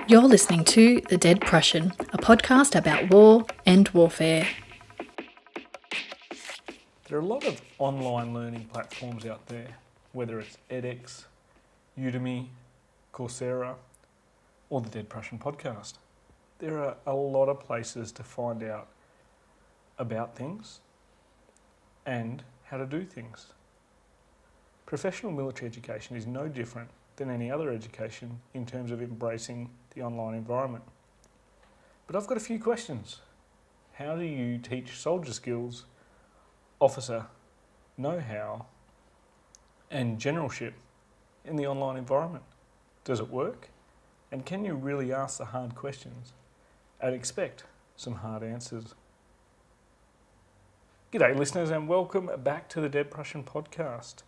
You're listening to The Dead Prussian, a podcast about war and warfare. There are a lot of online learning platforms out there, whether it's edX, Udemy, Coursera, or the Dead Prussian podcast. There are a lot of places to find out about things and how to do things. Professional military education is no different than any other education in terms of embracing the online environment. But I've got a few questions. How do you teach soldier skills, officer know-how, and generalship in the online environment? Does it work? And can you really ask the hard questions and expect some hard answers? G'day listeners, and welcome back to the Dead Prussian podcast.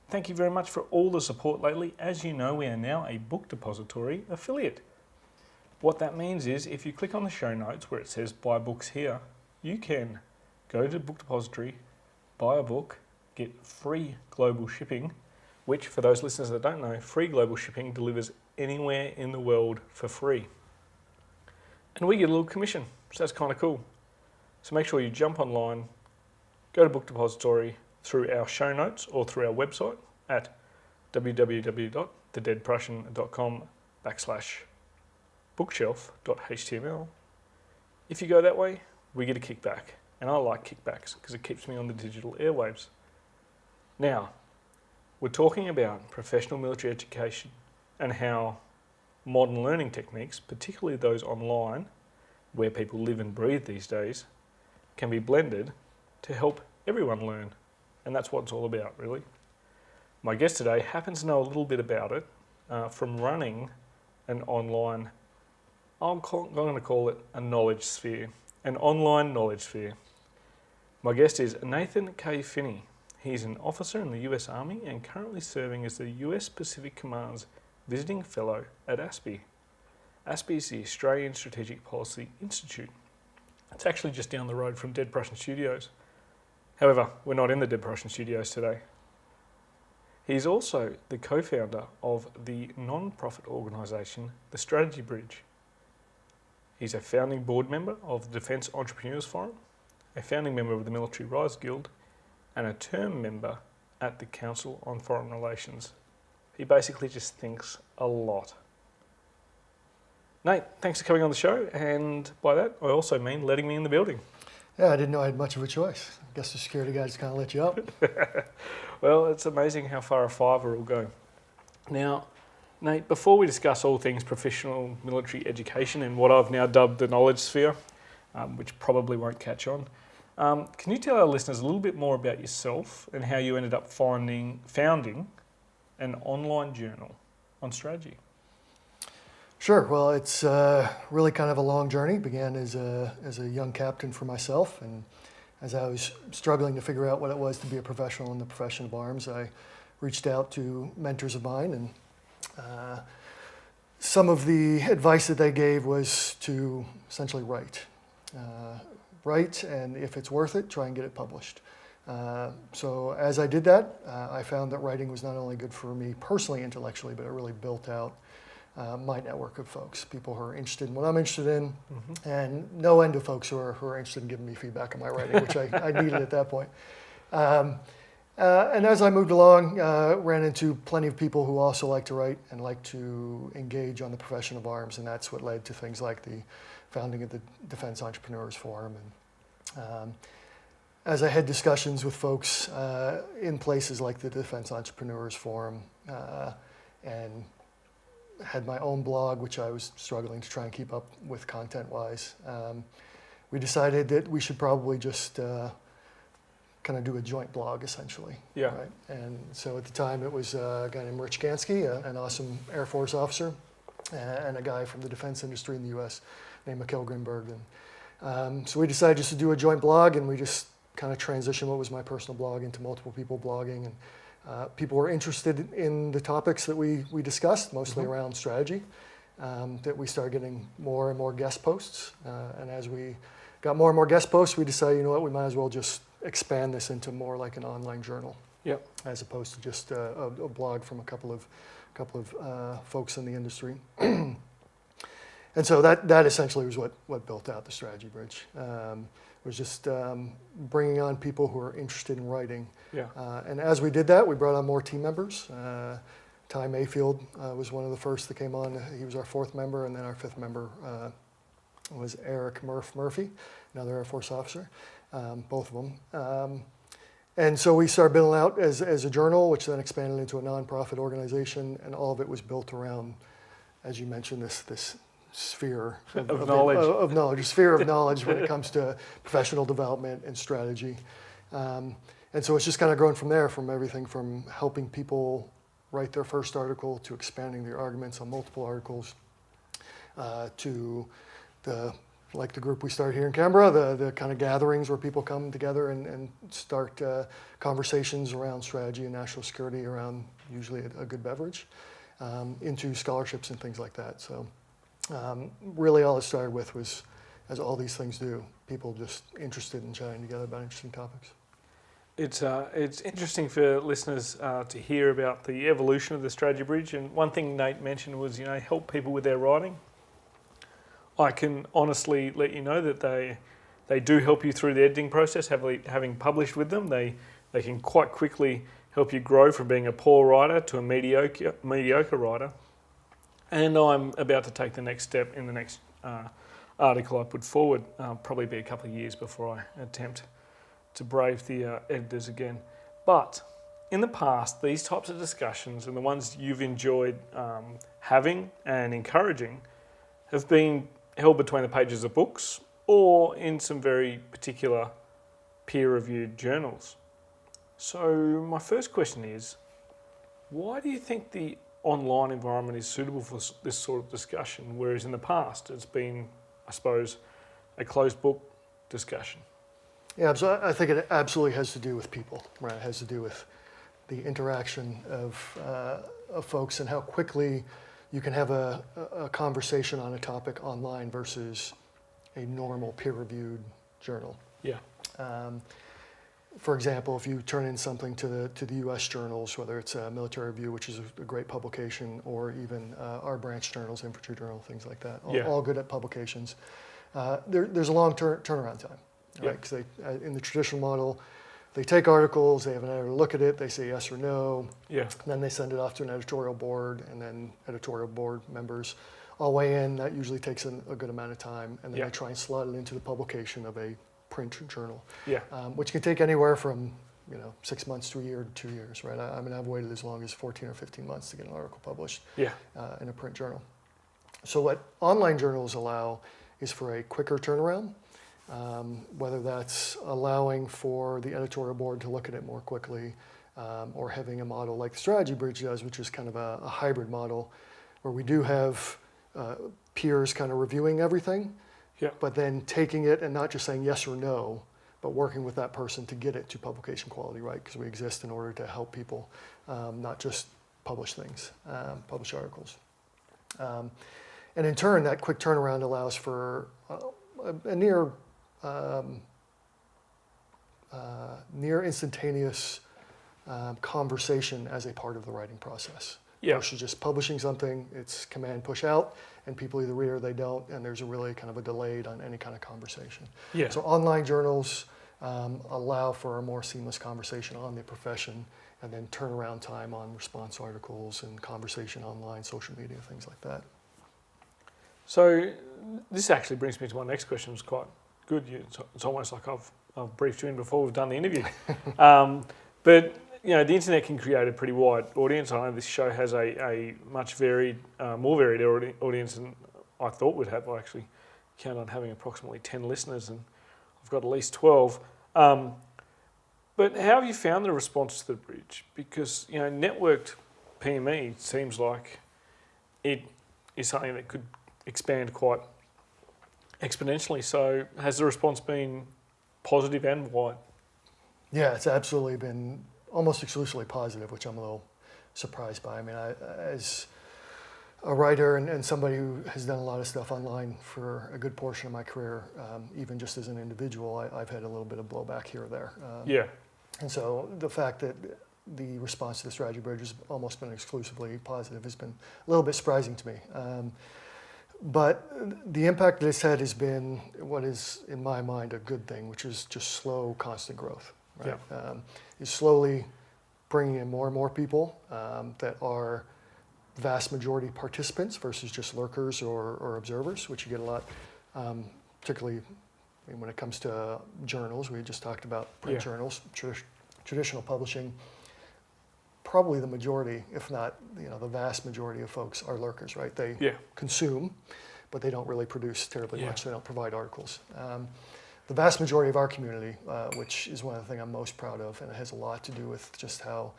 Thank you very much for all the support lately. As you know, we are now a book depository affiliate. What that means is if you click on the show notes where it says buy books here, you can go to book depository, buy a book, get free global shipping, which for those listeners that don't know, free global shipping delivers anywhere in the world for free. And we get a little commission, so that's kind of cool. So make sure you jump online, go to book depository through our show notes or through our website at www.thedeadprussian.com/bookshelf.html. If you go that way, we get a kickback. And I like kickbacks because it keeps me on the digital airwaves. Now, we're talking about professional military education and how modern learning techniques, particularly those online, where people live and breathe these days, can be blended to help everyone learn. And that's what it's all about, really. My guest today happens to know a little bit about it from running an online, I'm going to call it a knowledge sphere, an online knowledge sphere. My guest is Nathan K. Finney. He's an officer in the US Army and currently serving as the US Pacific Command's Visiting Fellow at ASPI. ASPI is the Australian Strategic Policy Institute. It's actually just down the road from Dead Prussian Studios. However, we're not in the Dead Prussian Studios today. He's also the co-founder of the non-profit organisation, the Strategy Bridge. He's a founding board member of the Defence Entrepreneurs Forum, a founding member of the Military Rise Guild, and a term member at the Council on Foreign Relations. He basically just thinks a lot. Nate, thanks for coming on the show, and by that I also mean letting me in the building. Yeah, I didn't know I had much of a choice. I guess the security guys kind of let you up. Well, it's amazing how far a fiver will go. Now, Nate, before we discuss all things professional military education and what I've now dubbed the knowledge sphere, which probably won't catch on, can you tell our listeners a little bit more about yourself and how you ended up founding an online journal on strategy? Sure. Well, it's really kind of a long journey. It began as a young captain for myself, and as I was struggling to figure out what it was to be a professional in the profession of arms, I reached out to mentors of mine, and some of the advice that they gave was to essentially write, and if it's worth it, try and get it published. So as I did that, I found that writing was not only good for me personally, intellectually, but it really built out my network of folks, people who are interested in what I'm interested in, and no end of folks who are interested in giving me feedback on my writing, which I needed at that point. And as I moved along, ran into plenty of people who also like to write and like to engage on the profession of arms, and that's what led to things like the founding of the Defense Entrepreneurs Forum. And as I had discussions with folks in places like the Defense Entrepreneurs Forum, and had my own blog, which I was struggling to try and keep up with content-wise, we decided that we should probably just kind of do a joint blog, essentially. Yeah. Right? And so at the time, it was a guy named Rich Gansky, an awesome Air Force officer, and a guy from the defense industry in the U.S. named Mikhail Grinberg. And so we decided just to do a joint blog, and we just kind of transitioned what was my personal blog into multiple people blogging, and people were interested in the topics that we discussed, mostly around strategy, that we started getting more and more guest posts. And as we got more and more guest posts, we decided, you know what, we might as well just expand this into more like an online journal, as opposed to just a blog from a couple of folks in the industry. And so that essentially was what built out the Strategy Bridge. Was just bringing on people who are interested in writing. Yeah. And as we did that, we brought on more team members. Ty Mayfield was one of the first that came on. He was our 4th member, and then our 5th member was Eric Murphy, another Air Force officer, both of them. And so we started building out as a journal, which then expanded into a nonprofit organization, and all of it was built around, as you mentioned, this sphere of knowledge. A sphere of knowledge when it comes to professional development and strategy. And so it's just kind of grown from there, from everything from helping people write their first article to expanding their arguments on multiple articles to the group we started here in Canberra, the kind of gatherings where people come together and start conversations around strategy and national security around usually a good beverage, into scholarships and things like that. So really all it started with was, as all these things do, people just interested in chatting together about interesting topics. It's interesting for listeners to hear about the evolution of the Strategy Bridge. And one thing Nate mentioned was, help people with their writing. I can honestly let you know that they do help you through the editing process. Having published with them, they can quite quickly help you grow from being a poor writer to a mediocre writer. And I'm about to take the next step in the next article I put forward. Probably be a couple of years before I attempt to brave the editors again. But in the past, these types of discussions and the ones you've enjoyed having and encouraging have been held between the pages of books or in some very particular peer-reviewed journals. So my first question is, why do you think the online environment is suitable for this sort of discussion, whereas in the past it's been, I suppose, a closed book discussion? Yeah, so I think it absolutely has to do with people, right? It has to do with the interaction of folks and how quickly you can have a conversation on a topic online versus a normal peer-reviewed journal. Yeah. For example, if you turn in something to the U.S. journals, whether it's a Military Review, which is a great publication, or even our branch journals, Infantry Journal, things like that, all good at publications, there's a long turnaround time, right? Because in the traditional model, they take articles, they have an editor look at it, they say yes or no, then they send it off to an editorial board, and then editorial board members all weigh in. That usually takes a good amount of time, and then they try and slot it into the publication of a print journal, which can take anywhere from 6 months to a year to 2 years, right? I mean, I've waited as long as 14 or 15 months to get an article published in a print journal. So what online journals allow is for a quicker turnaround, whether that's allowing for the editorial board to look at it more quickly, or having a model like the Strategy Bridge does, which is kind of a hybrid model where we do have peers kind of reviewing everything, but then taking it and not just saying yes or no, but working with that person to get it to publication quality, right? Because we exist in order to help people, not just publish things, publish articles. And in turn, that quick turnaround allows for a near instantaneous conversation as a part of the writing process. Versus just publishing something, it's command push out, and people either read or they don't, and there's a really kind of a delayed on any kind of conversation. So online journals allow for a more seamless conversation on the profession, and then turnaround time on response articles and conversation online, social media, things like that. So this actually brings me to my next question. It's quite good. It's almost like I've briefed you in before we've done the interview. But the internet can create a pretty wide audience. I know this show has a much more varied audience than I thought we'd have. I actually count on having approximately 10 listeners, and I've got at least 12. But how have you found the response to the bridge? Because networked PME seems like it is something that could expand quite exponentially. So has the response been positive and wide? Yeah, it's absolutely been almost exclusively positive, which I'm a little surprised by. I mean, as a writer and somebody who has done a lot of stuff online for a good portion of my career, even just as an individual, I've had a little bit of blowback here or there. And so the fact that the response to the Strategy Bridge has almost been exclusively positive has been a little bit surprising to me. But the impact that it's had has been what is, in my mind, a good thing, which is just slow, constant growth. Right? Is slowly bringing in more and more people that are vast majority participants versus just lurkers or observers, which you get a lot, particularly when it comes to journals. We just talked about print journals, traditional publishing. Probably the majority, if not the vast majority of folks are lurkers, right? They consume, but they don't really produce terribly much. They don't provide articles. The vast majority of our community, which is one of the things I'm most proud of, and it has a lot to do with just how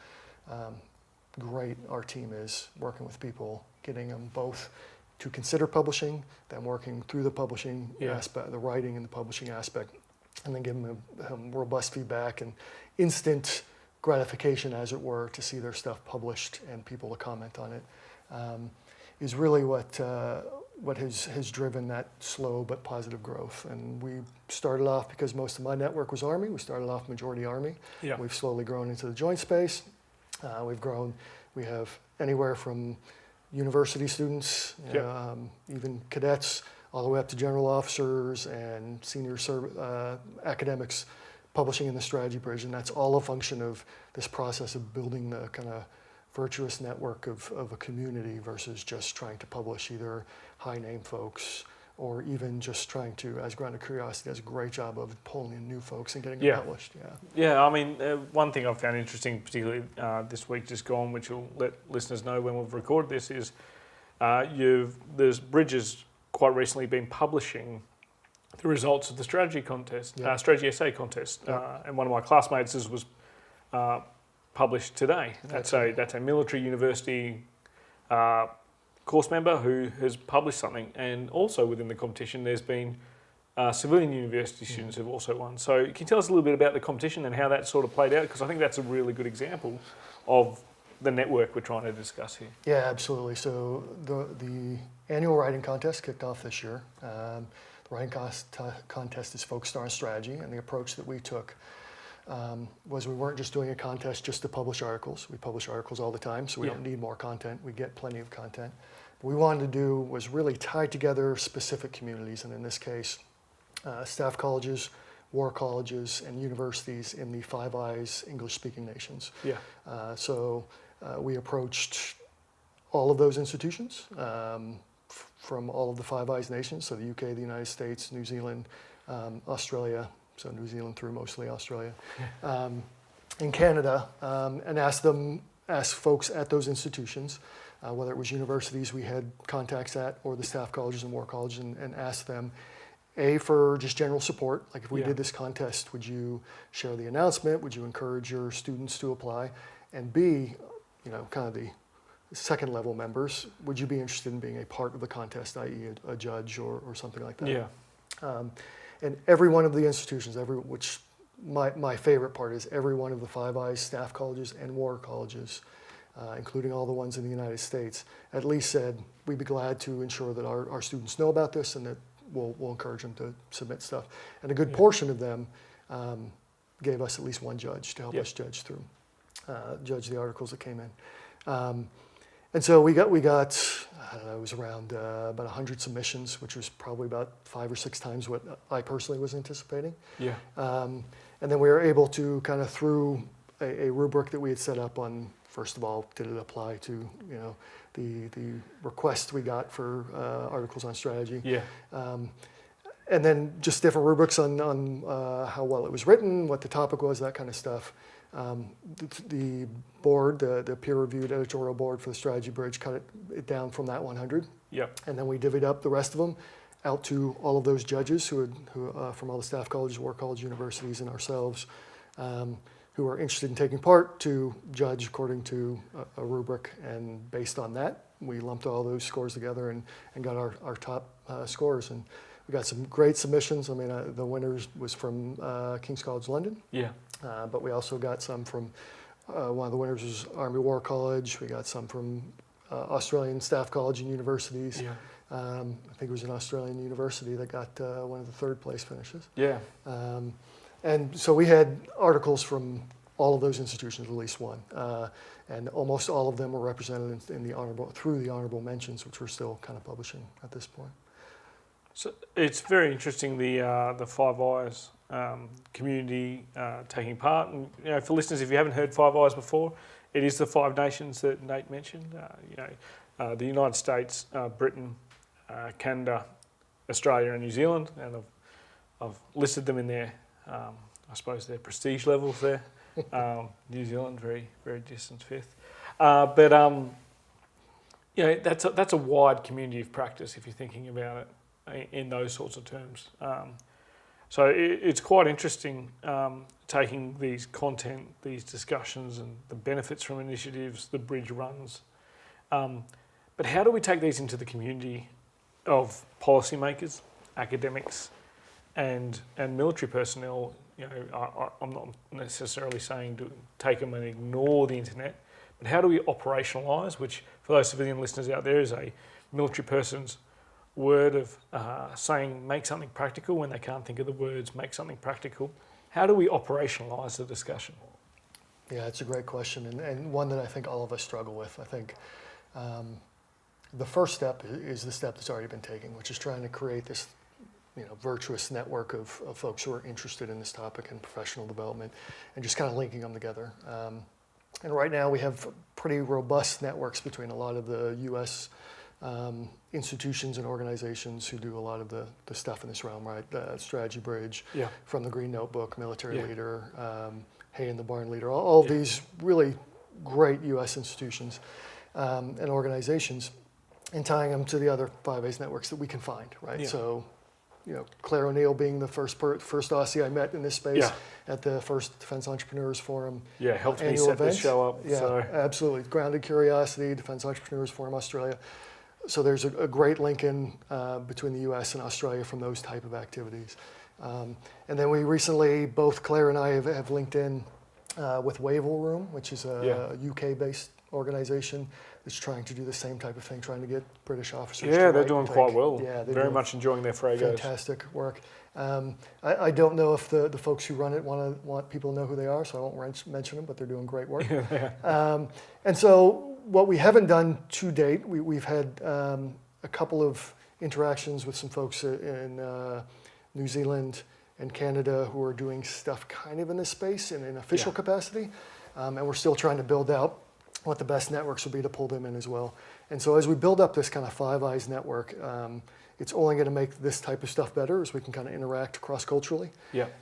great our team is working with people, getting them both to consider publishing, then working through the publishing aspect, the writing and the publishing aspect, and then giving them robust feedback and instant gratification, as it were, to see their stuff published and people to comment on it, is really what has driven that slow but positive growth. And we started off, because most of my network was Army, we started off majority Army. We've slowly grown into the joint space. We've grown, we have anywhere from university students, even cadets, all the way up to general officers and senior academics publishing in the Strategy Bridge, and that's all a function of this process of building the kind of virtuous network of a community versus just trying to publish either high-name folks or even just trying to, as Grounded Curiosity does a great job of pulling in new folks and getting them published. I mean, one thing I've found interesting, particularly this week just gone, which will let listeners know when we've recorded this, is there's Bridges quite recently been publishing the results of the strategy contest, strategy essay contest, and one of my classmates was published today. That's a military university course member who has published something, and also within the competition there's been civilian university students who've also won. So can you tell us a little bit about the competition and how that sort of played out? Because I think that's a really good example of the network we're trying to discuss here. Yeah, absolutely. So the annual writing contest kicked off this year. The writing contest is focused on strategy, and the approach that we took was we weren't just doing a contest just to publish articles. We publish articles all the time, so we don't need more content. We get plenty of content. What we wanted to do was really tie together specific communities, and in this case, staff colleges, war colleges, and universities in the Five Eyes English-speaking nations. So we approached all of those institutions from all of the Five Eyes nations, so the UK, the United States, New Zealand, Australia, so New Zealand through mostly Australia, in Canada, and asked folks at those institutions, whether it was universities we had contacts at or the staff colleges and war colleges, and asked them, A, for just general support, like if we did this contest, would you share the announcement? Would you encourage your students to apply? And B, kind of the second level members, would you be interested in being a part of the contest, i.e. a judge or something like that? And every one of the institutions, which my favorite part is every one of the Five Eyes staff colleges and war colleges, including all the ones in the United States, at least said, we'd be glad to ensure that our students know about this and that we'll encourage them to submit stuff. And a good portion of them gave us at least one judge to help us judge the articles that came in. And so we got I don't know, it was around about 100 submissions, which was probably about 5 or 6 times what I personally was anticipating. And then we were able to kind of, through a rubric that we had set up on, first of all, did it apply to the request we got for articles on strategy? And then just different rubrics on how well it was written, what the topic was, that kind of stuff. The board, the peer-reviewed editorial board for the Strategy Bridge, cut it down from that 100. And then we divvied up the rest of them out to all of those judges who from all the staff colleges, war college, universities, and ourselves, who are interested in taking part, to judge according to a rubric. And based on that, we lumped all those scores together and got our top scores. And we got some great submissions. I mean, the winners was from King's College London. But we also got some from, one of the winners was Army War College. We got some from Australian Staff College and universities. I think it was an Australian university that got one of the 3rd place finishes. And so we had articles from all of those institutions, at least one. And almost all of them were represented through the honorable mentions, which we're still kind of publishing at this point. So it's very interesting, the Five Eyes community taking part. And for listeners, if you haven't heard Five Eyes before, it is the 5 nations that Nate mentioned. The United States, Britain, Canada, Australia, and New Zealand, and I've listed them in their, I suppose, their prestige levels there. New Zealand, very, very distant fifth. But that's a wide community of practice if you're thinking about it in those sorts of terms. So it's quite interesting taking these content, these discussions, and the benefits from initiatives the Bridge runs. But how do we take these into the community of policymakers, academics, and military personnel? I'm not necessarily saying to take them and ignore the internet, but how do we operationalise, which for those civilian listeners out there is a military person's word of saying make something practical when they can't think of the words make something practical. How do we operationalise the discussion? Yeah, it's a great question, and one that I think all of us struggle with. I think the first step is the step that's already been taken, which is trying to create this virtuous network of folks who are interested in this topic and professional development, and just kind of linking them together. And right now we have pretty robust networks between a lot of the U.S. Institutions and organizations who do a lot of the stuff in this realm, right? The Strategy Bridge, From the Green Notebook, Military Leader, Hay and the Barn Leader, all of these really great U.S. institutions and organizations, and tying them to the other 5A's networks that we can find, right? So, Claire O'Neill being the first Aussie I met in this space at the first Defense Entrepreneurs Forum. Yeah, helped me set this show up. Yeah, so. Absolutely. Grounded Curiosity, Defense Entrepreneurs Forum Australia. So there's a great link in between the U.S. and Australia from those type of activities. And then we recently, both Claire and I have linked in with Wavell Room, which is a UK-based organization that's trying to do the same type of thing, trying to get British officers to they're doing quite well. Yeah, they're very much enjoying their Fragos. Fantastic work. I don't know if the folks who run it want people to know who they are, so I won't mention them, but they're doing great work. And so what we haven't done to date, we've had a couple of interactions with some folks in New Zealand and Canada who are doing stuff kind of in this space in an official capacity, and we're still trying to build out what the best networks will be to pull them in as well. And so as we build up this kind of Five Eyes network, it's only going to make this type of stuff better as we can kind of interact cross-culturally.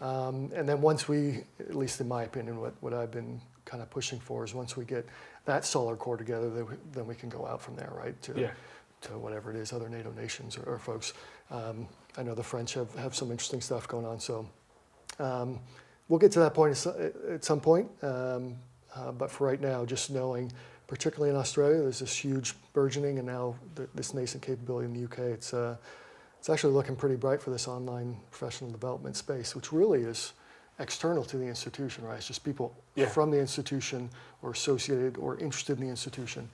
And then once we, at least in my opinion, what I've been kind of pushing for is once we get that solid core together, then we can go out from there, right, to whatever it is, other NATO nations or folks. I know the French have some interesting stuff going on, so we'll get to that point at some point. But for right now, just knowing, particularly in Australia, there's this huge burgeoning, and now this nascent capability in the UK. It's actually looking pretty bright for this online professional development space, which really is external to the institution, right? It's just people from the institution or associated or interested in the institution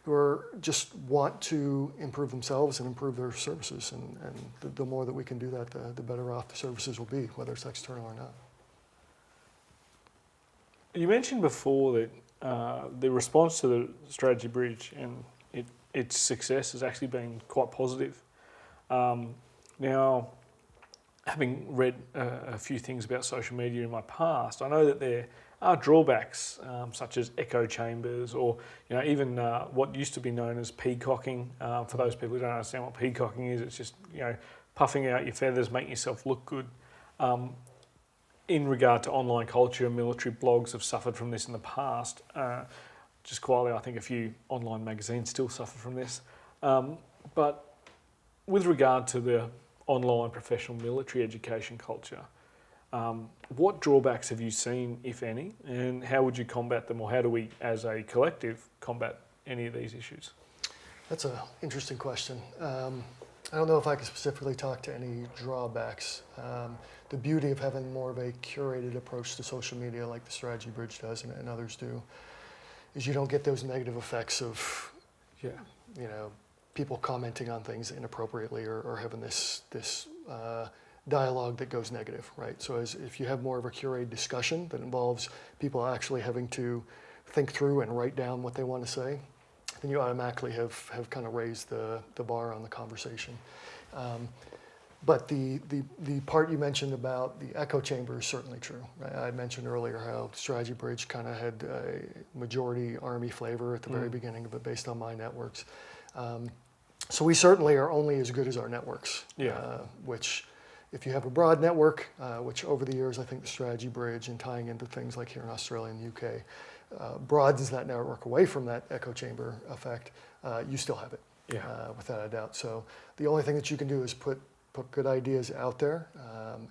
who are just want to improve themselves and improve their services. And the more that we can do that, the better off the services will be, whether it's external or not. You mentioned before that the response to the Strategy Bridge and its success has actually been quite positive. Now, having read a few things about social media in my past, I know that there are drawbacks such as echo chambers or even what used to be known as peacocking. For those people who don't understand what peacocking is, it's just puffing out your feathers, making yourself look good. In regard to online culture, military blogs have suffered from this in the past. Just quietly, I think a few online magazines still suffer from this. But with regard to the online professional military education culture, what drawbacks have you seen, if any, and how would you combat them, or how do we, as a collective, combat any of these issues? That's an interesting question. I don't know if I can specifically talk to any drawbacks. The beauty of having more of a curated approach to social media like the Strategy Bridge does and others do is you don't get those negative effects of people commenting on things inappropriately or having this dialogue that goes negative, right? So if you have more of a curated discussion that involves people actually having to think through and write down what they want to say, then you automatically have kind of raised the bar on the conversation. But the part you mentioned about the echo chamber is certainly true. Right? I mentioned earlier how Strategy Bridge kind of had a majority Army flavor at the very beginning of it based on my networks. So we certainly are only as good as our networks, which if you have a broad network, which over the years I think the Strategy Bridge and tying into things like here in Australia and the UK, broadens that network away from that echo chamber effect, you still have it, without a doubt. So the only thing that you can do is put good ideas out there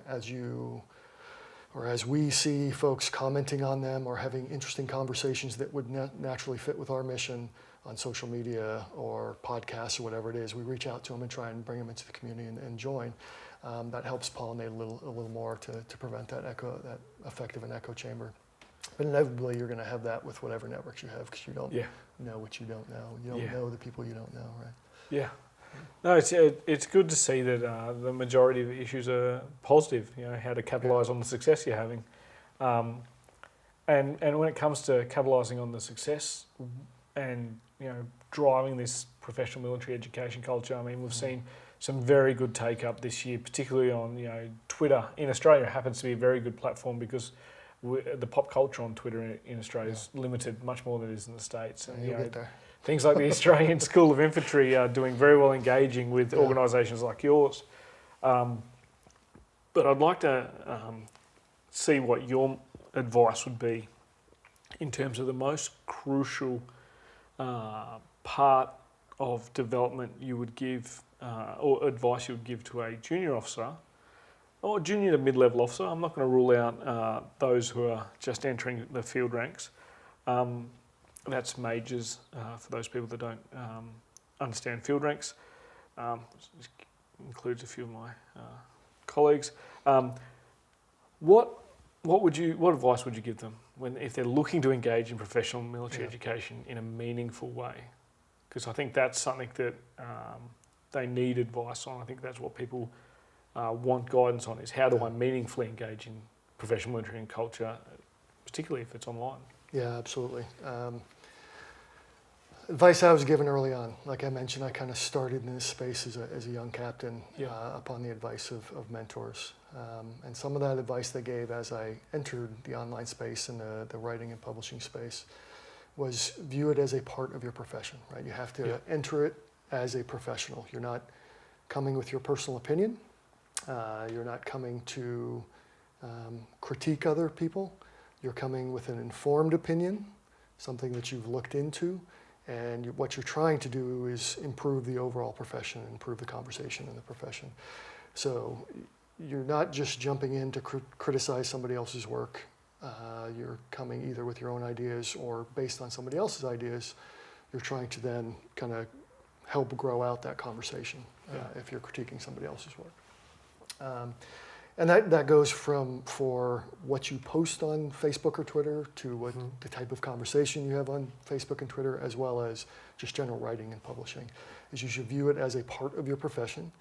as we see folks commenting on them or having interesting conversations that would naturally fit with our mission on social media or podcasts or whatever it is. We reach out to them and try and bring them into the community and join. That helps pollinate a little more to prevent that effect of an echo chamber. But inevitably, you're going to have that with whatever networks you have because you don't know what you don't know. You don't know the people you don't know, right? Yeah. No, it's good to see that the majority of the issues are positive. You know, how to capitalise on the success you're having, and when it comes to capitalising on the success and driving this professional military education culture, I mean we've seen some very good take up this year, particularly on Twitter in Australia. It happens to be a very good platform because the pop culture on Twitter in Australia is limited much more than it is in the States. And you'll get there. Things like the Australian School of Infantry are doing very well engaging with organisations like yours. But I'd like to see what your advice would be in terms of the most crucial part of development you would give or advice you would give to a junior officer or junior to mid-level officer. I'm not going to rule out those who are just entering the field ranks. That's majors for those people that don't understand field ranks. Includes a few of my colleagues. What advice would you give them if they're looking to engage in professional military education in a meaningful way? Because I think that's something that they need advice on. I think that's what people want guidance on, is how do I meaningfully engage in professional military and culture, particularly if it's online. Yeah, absolutely. Advice I was given early on, like I mentioned, I kind of started in this space as a young captain upon the advice of mentors. And some of that advice they gave as I entered the online space and the writing and publishing space was view it as a part of your profession, right? You have to enter it as a professional. You're not coming with your personal opinion. You're not coming to critique other people. You're coming with an informed opinion, something that you've looked into, and what you're trying to do is improve the overall profession, improve the conversation in the profession. So you're not just jumping in to criticize somebody else's work. You're coming either with your own ideas or based on somebody else's ideas. You're trying to then kind of help grow out that conversation if you're critiquing somebody else's work. And that goes for what you post on Facebook or Twitter to what the type of conversation you have on Facebook and Twitter, as well as just general writing and publishing. Is you should view it as a part of your profession.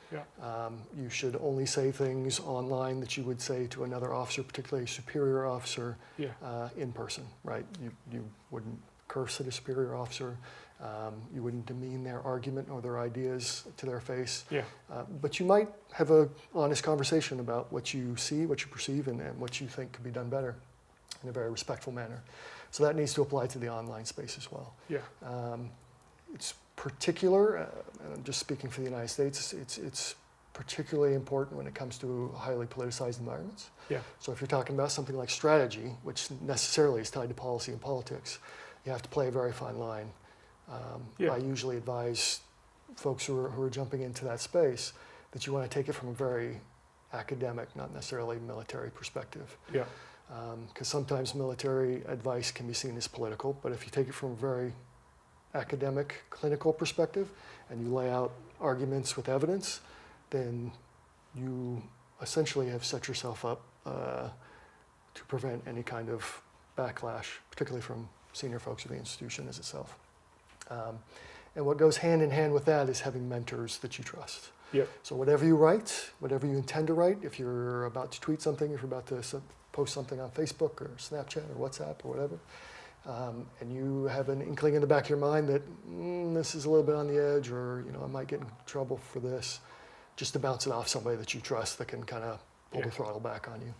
You should only say things online that you would say to another officer, particularly a superior officer, in person, right? You wouldn't curse at a superior officer. You wouldn't demean their argument or their ideas to their face. But you might have an honest conversation about what you see, what you perceive, and what you think could be done better in a very respectful manner. So that needs to apply to the online space as well. It's particular, and I'm just speaking for the United States, it's particularly important when it comes to highly politicized environments. So if you're talking about something like strategy, which necessarily is tied to policy and politics, you have to play a very fine line. I usually advise folks who are jumping into that space that you want to take it from a very academic, not necessarily military perspective. Because sometimes military advice can be seen as political, but if you take it from a very academic, clinical perspective, and you lay out arguments with evidence, then you essentially have set yourself up to prevent any kind of backlash, particularly from senior folks of the institution as itself. And what goes hand in hand with that is having mentors that you trust. Yep. So whatever you write, whatever you intend to write, if you're about to tweet something, if you're about to post something on Facebook or Snapchat or WhatsApp or whatever, and you have an inkling in the back of your mind that this is a little bit on the edge, or I might get in trouble for this, just to bounce it off somebody that you trust that can kind of pull the throttle back on you.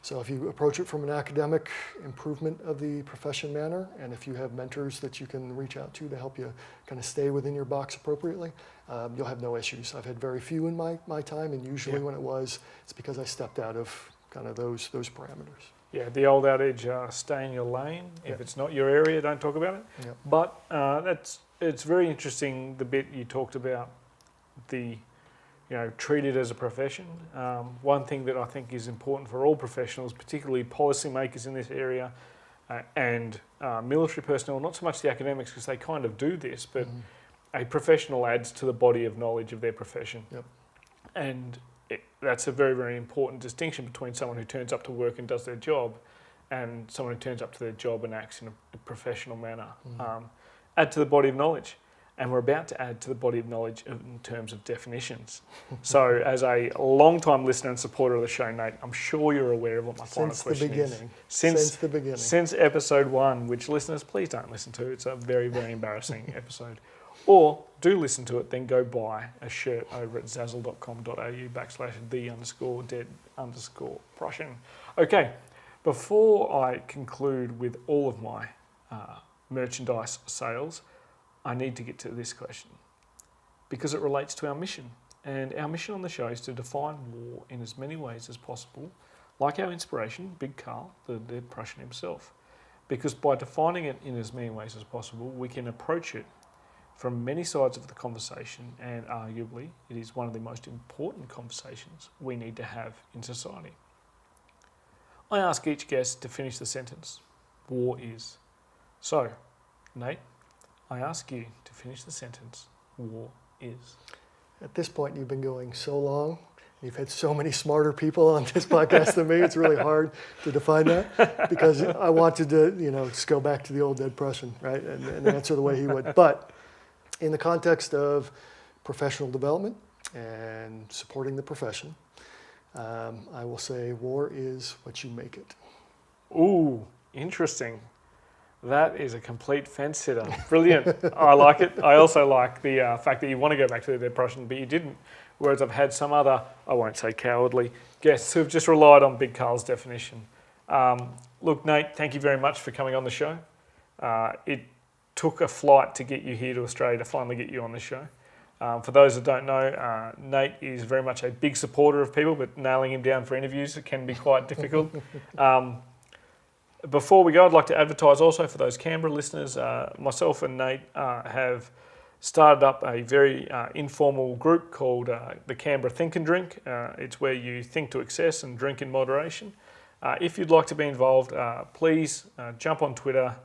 So if you approach it from an academic improvement of the profession manner, and if you have mentors that you can reach out to help you kind of stay within your box appropriately, you'll have no issues. I've had very few in my time, and usually when it's because I stepped out of kind of those parameters. Yeah, the old adage, stay in your lane. If it's not your area, don't talk about it. Yep. But it's very interesting, the bit you talked about, treat it as a profession. One thing that I think is important for all professionals, particularly policymakers in this area and military personnel, not so much the academics because they kind of do this, but a professional adds to the body of knowledge of their profession. Yep. And that's a very, very important distinction between someone who turns up to work and does their job and someone who turns up to their job and acts in a professional manner. Add to the body of knowledge. And we're about to add to the body of knowledge in terms of definitions. So as a long-time listener and supporter of the show, Nate, I'm sure you're aware of what my final question is. Since the beginning. Since episode 1, which listeners, please don't listen to. It's a very, very embarrassing episode. Or do listen to it, then go buy a shirt over at zazzle.com.au/the_dead_Prussian. Okay, before I conclude with all of my merchandise sales, I need to get to this question because it relates to our mission. And our mission on the show is to define war in as many ways as possible, like our inspiration, Big Carl, the dead Prussian himself. Because by defining it in as many ways as possible, we can approach it from many sides of the conversation, and arguably it is one of the most important conversations we need to have in society. I ask each guest to finish the sentence, war is. So, Nate, I ask you to finish the sentence, war is. At this point, you've been going so long, you've had so many smarter people on this podcast than me, it's really hard to define that, because I wanted to, just go back to the old dead Prussian, right, and answer the way he would. But in the context of professional development and supporting the profession, I will say war is what you make it. Ooh, interesting. That is a complete fence sitter. Brilliant. I like it. I also like the fact that you want to go back to the dead Prussian, but you didn't. Whereas I've had some other, I won't say cowardly, guests who've just relied on Big Carl's definition. Look, Nate, thank you very much for coming on the show. It took a flight to get you here to Australia to finally get you on the show. For those that don't know, Nate is very much a big supporter of people, but nailing him down for interviews can be quite difficult. Before we go, I'd like to advertise also for those Canberra listeners. Myself and Nate have started up a very informal group called the Canberra Think and Drink. It's where you think to excess and drink in moderation. If you'd like to be involved, please jump on Twitter,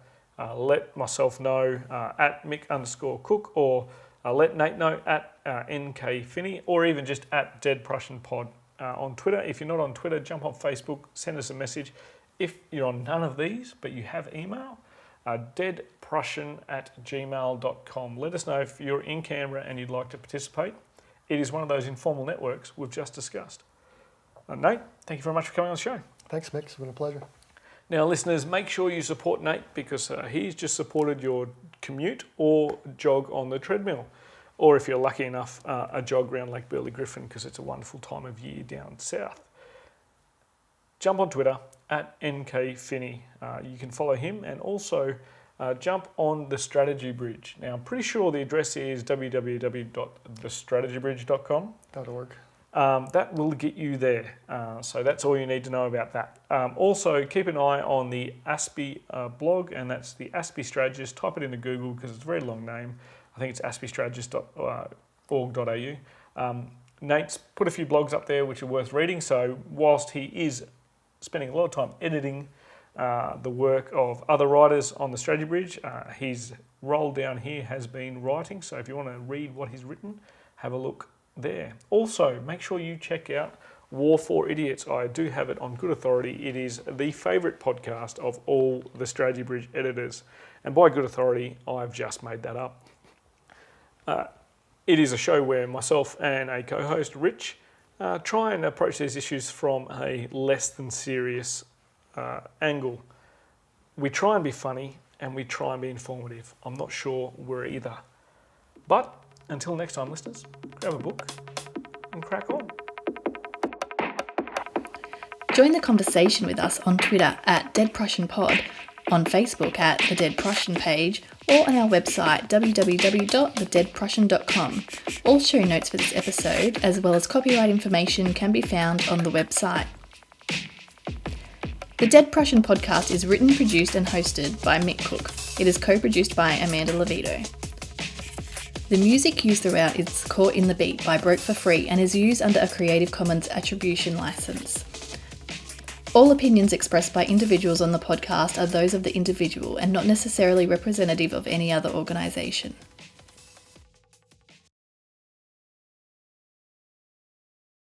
let myself know at Mick_Cook, or let Nate know at NK Finney, or even just at Dead Prussian Pod on Twitter. If you're not on Twitter, jump on Facebook, send us a message. If you're on none of these, but you have email, deadprussian@gmail.com. Let us know if you're in Canberra and you'd like to participate. It is one of those informal networks we've just discussed. Nate, thank you very much for coming on the show. Thanks, Mick. It's been a pleasure. Now, listeners, make sure you support Nate because he's just supported your commute or jog on the treadmill. Or if you're lucky enough, a jog around Lake Burley Griffin because it's a wonderful time of year down south. Jump on Twitter at NK Finney. You can follow him and also jump on the Strategy Bridge. Now, I'm pretty sure the address is www.thestrategybridge.com.org. That will get you there. So that's all you need to know about that. Also, keep an eye on the ASPI blog, and that's the ASPI Strategist. Type it into Google because it's a very long name. I think it's aspistrategist.org.au. Nate's put a few blogs up there which are worth reading. So whilst he is spending a lot of time editing the work of other writers on the Strategy Bridge, his role down here has been writing. So if you want to read what he's written, have a look there. Also, make sure you check out War for Idiots. I do have it on good authority. It is the favourite podcast of all the Strategy Bridge editors. And by good authority, I've just made that up. It is a show where myself and a co-host, Rich, try and approach these issues from a less than serious angle. We try and be funny and we try and be informative. I'm not sure we're either. But until next time, listeners, grab a book and crack on. Join the conversation with us on Twitter at Dead Prussian Pod, on Facebook at the Dead Prussian page, or on our website www.thedeadprussian.com. All show notes for this episode, as well as copyright information, can be found on the website. The Dead Prussian podcast is written, produced and hosted by Mick Cook. It is co-produced by Amanda Levito. The music used throughout is Caught in the Beat by Broke for Free and is used under a Creative Commons Attribution license. All opinions expressed by individuals on the podcast are those of the individual and not necessarily representative of any other organisation.